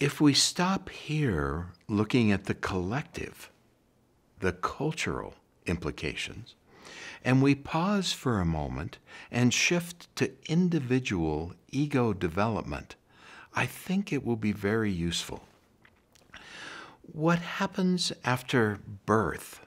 If we stop here looking at the collective, the cultural implications, and we pause for a moment and shift to individual ego development, I think it will be very useful. What happens after birth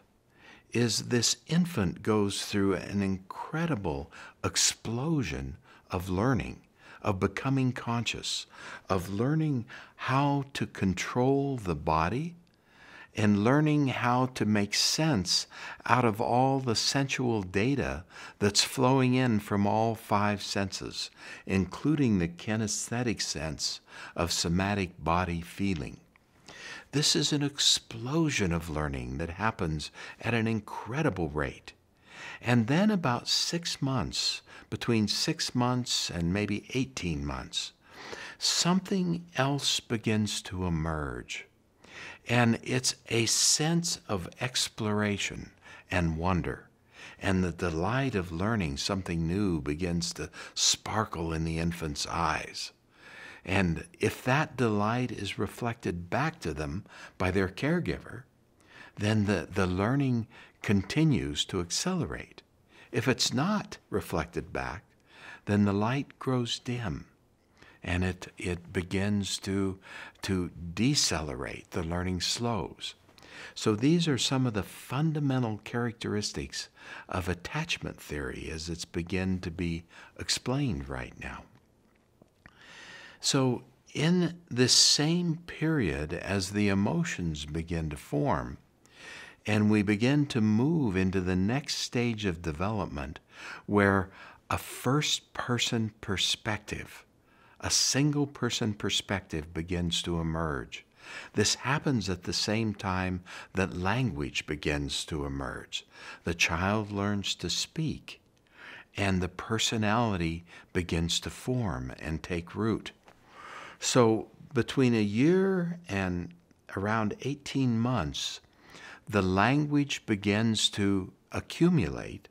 is this infant goes through an incredible explosion of learning, of becoming conscious, of learning how to control the body, and learning how to make sense out of all the sensual data that's flowing in from all five senses, including the kinesthetic sense of somatic body feeling. This is an explosion of learning that happens at an incredible rate. And then about 6 months, between 6 months and maybe 18 months, something else begins to emerge. And it's a sense of exploration and wonder. And the delight of learning something new begins to sparkle in the infant's eyes. And if that delight is reflected back to them by their caregiver, then the learning continues to accelerate. If it's not reflected back, then the light grows dim and it begins to decelerate. The learning slows. So these are some of the fundamental characteristics of attachment theory as it's begun to be explained right now. So in this same period as the emotions begin to form, and we begin to move into the next stage of development where a first-person perspective, a single-person perspective begins to emerge. This happens at the same time that language begins to emerge. The child learns to speak, and the personality begins to form and take root. So between a year and around 18 months, the language begins to accumulate,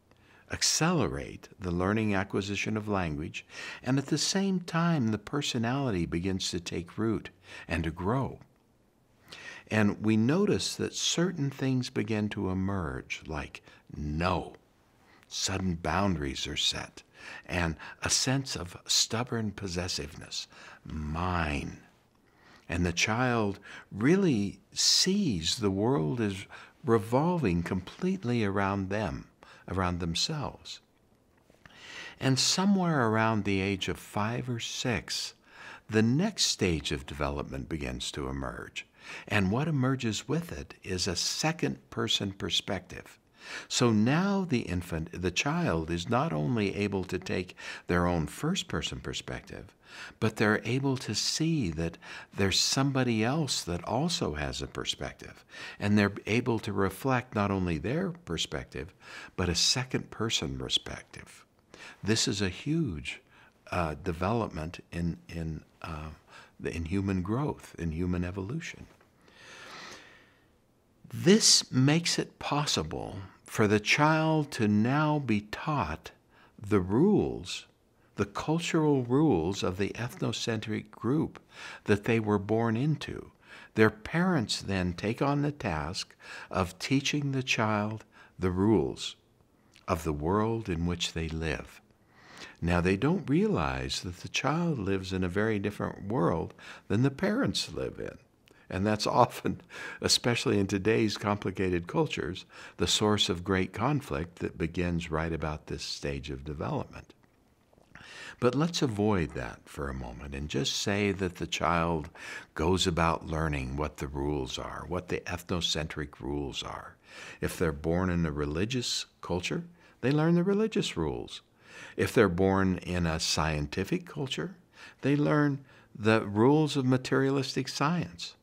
accelerate the learning acquisition of language, and at the same time, the personality begins to take root and to grow. And we notice that certain things begin to emerge, like no. Sudden boundaries are set, and a sense of stubborn possessiveness, mine. And the child really sees the world as revolving completely around them, around themselves. And somewhere around the age of 5 or 6, the next stage of development begins to emerge. And what emerges with it is a second-person perspective. So now the child is not only able to take their own first-person perspective, but they're able to see that there's somebody else that also has a perspective. And they're able to reflect not only their perspective, but a second-person perspective. This is a huge development in human growth, in human evolution. This makes it possible for the child to now be taught the rules, the cultural rules of the ethnocentric group that they were born into. Their parents then take on the task of teaching the child the rules of the world in which they live. Now, they don't realize that the child lives in a very different world than the parents live in. And that's often, especially in today's complicated cultures, the source of great conflict that begins right about this stage of development. But let's avoid that for a moment and just say that the child goes about learning what the rules are, what the ethnocentric rules are. If they're born in a religious culture, they learn the religious rules. If they're born in a scientific culture, they learn the rules of materialistic science.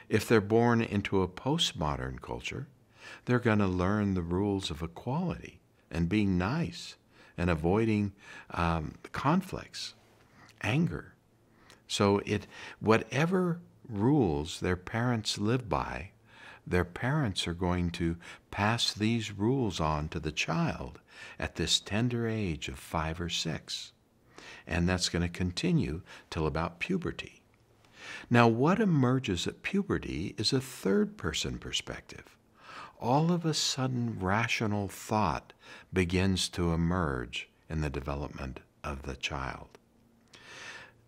If they're born into a postmodern culture, they're going to learn the rules of equality and being nice and avoiding conflicts, anger. So whatever rules their parents live by, their parents are going to pass these rules on to the child at this tender age of 5 or 6. And that's going to continue till about puberty. Now, what emerges at puberty is a third-person perspective. All of a sudden, rational thought begins to emerge in the development of the child.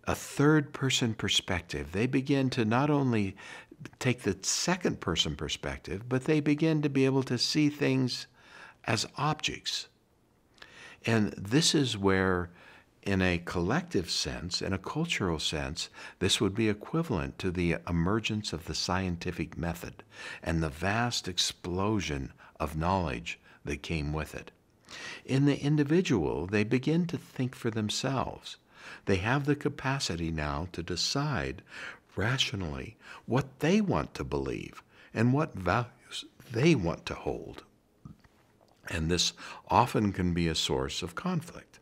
A third-person perspective. They begin to not only take the second-person perspective, but they begin to be able to see things as objects. And this is where, in a collective sense, in a cultural sense, this would be equivalent to the emergence of the scientific method and the vast explosion of knowledge that came with it. In the individual, they begin to think for themselves. They have the capacity now to decide rationally what they want to believe and what values they want to hold. And this often can be a source of conflict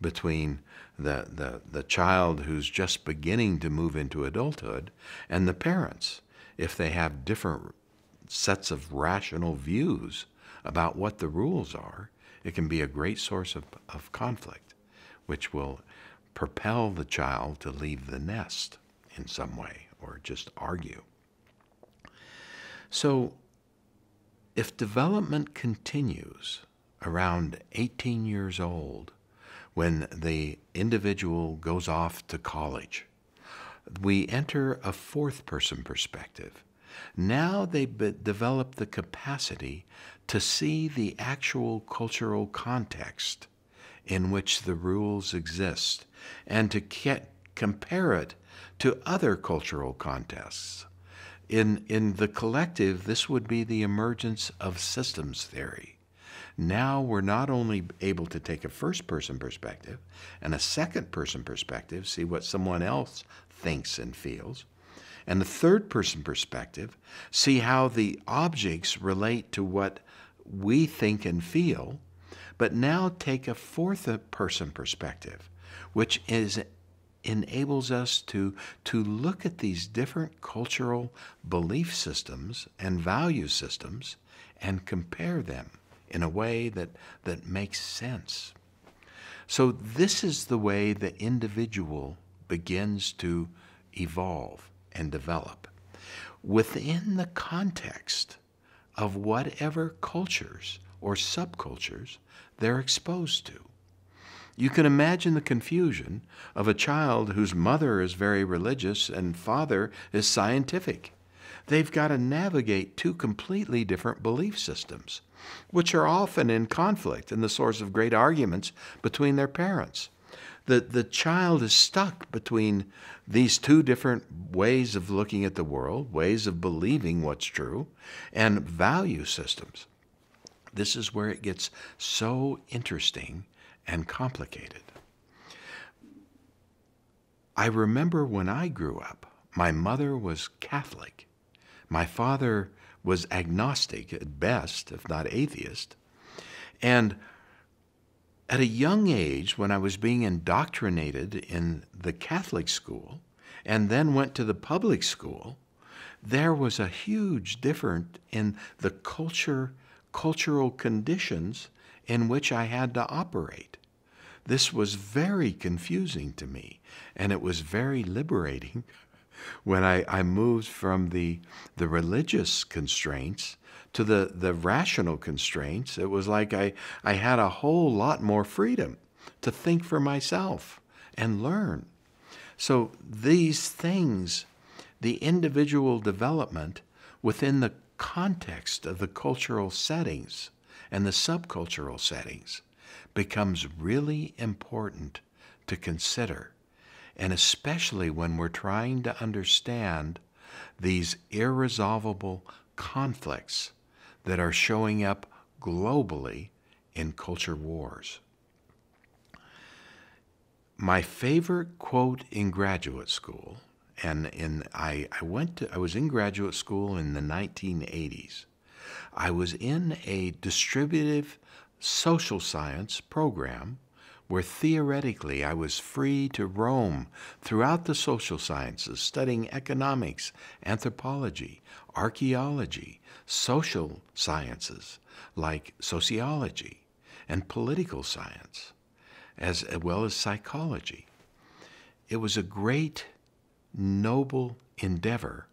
between the child who's just beginning to move into adulthood and the parents, if they have different sets of rational views about what the rules are. It can be a great source of conflict, which will propel the child to leave the nest in some way or just argue. So if development continues around 18 years old, when the individual goes off to college, we enter a fourth-person perspective. Now they develop the capacity to see the actual cultural context in which the rules exist and to compare it to other cultural contexts. In the collective, this would be the emergence of systems theory. Now we're not only able to take a first-person perspective and a second-person perspective, see what someone else thinks and feels, and the third-person perspective, see how the objects relate to what we think and feel, but now take a fourth-person perspective, which enables us to look at these different cultural belief systems and value systems and compare them in a way that makes sense. So this is the way the individual begins to evolve and develop within the context of whatever cultures or subcultures they're exposed to. You can imagine the confusion of a child whose mother is very religious and father is scientific. They've got to navigate two completely different belief systems, which are often in conflict and the source of great arguments between their parents. The child is stuck between these two different ways of looking at the world, ways of believing what's true, and value systems. This is where it gets so interesting and complicated. I remember when I grew up, my mother was Catholic. My father was agnostic at best, if not atheist. And at a young age, when I was being indoctrinated in the Catholic school and then went to the public school, there was a huge difference in the cultural conditions in which I had to operate. This was very confusing to me, and it was very liberating when I moved from the religious constraints to the rational constraints. It was like I had a whole lot more freedom to think for myself and learn. So these things, the individual development within the context of the cultural settings and the subcultural settings becomes really important to consider, and especially when we're trying to understand these irresolvable conflicts that are showing up globally in culture wars. My favorite quote in graduate school, I was in graduate school in the 1980s. I was in a distributive social science program where theoretically I was free to roam throughout the social sciences, studying economics, anthropology, archaeology, social sciences like sociology, and political science, as well as psychology. It was a great noble endeavor,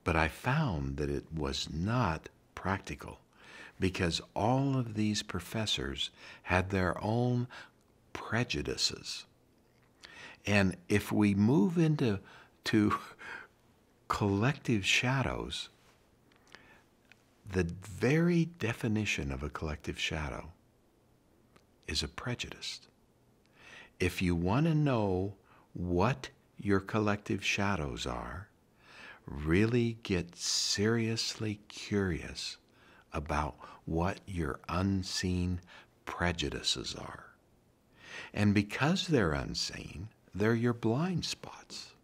but I found that it was not practical because all of these professors had their own prejudices. And if we move into collective shadows, the very definition of a collective shadow is a prejudice. If you want to know what your collective shadows are, really get seriously curious about what your unseen prejudices are. And because they're unseen, they're your blind spots.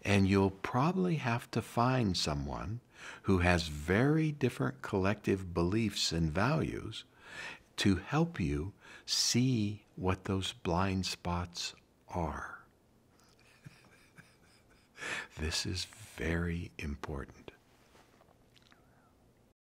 And you'll probably have to find someone who has very different collective beliefs and values to help you see what those blind spots are. This is very important.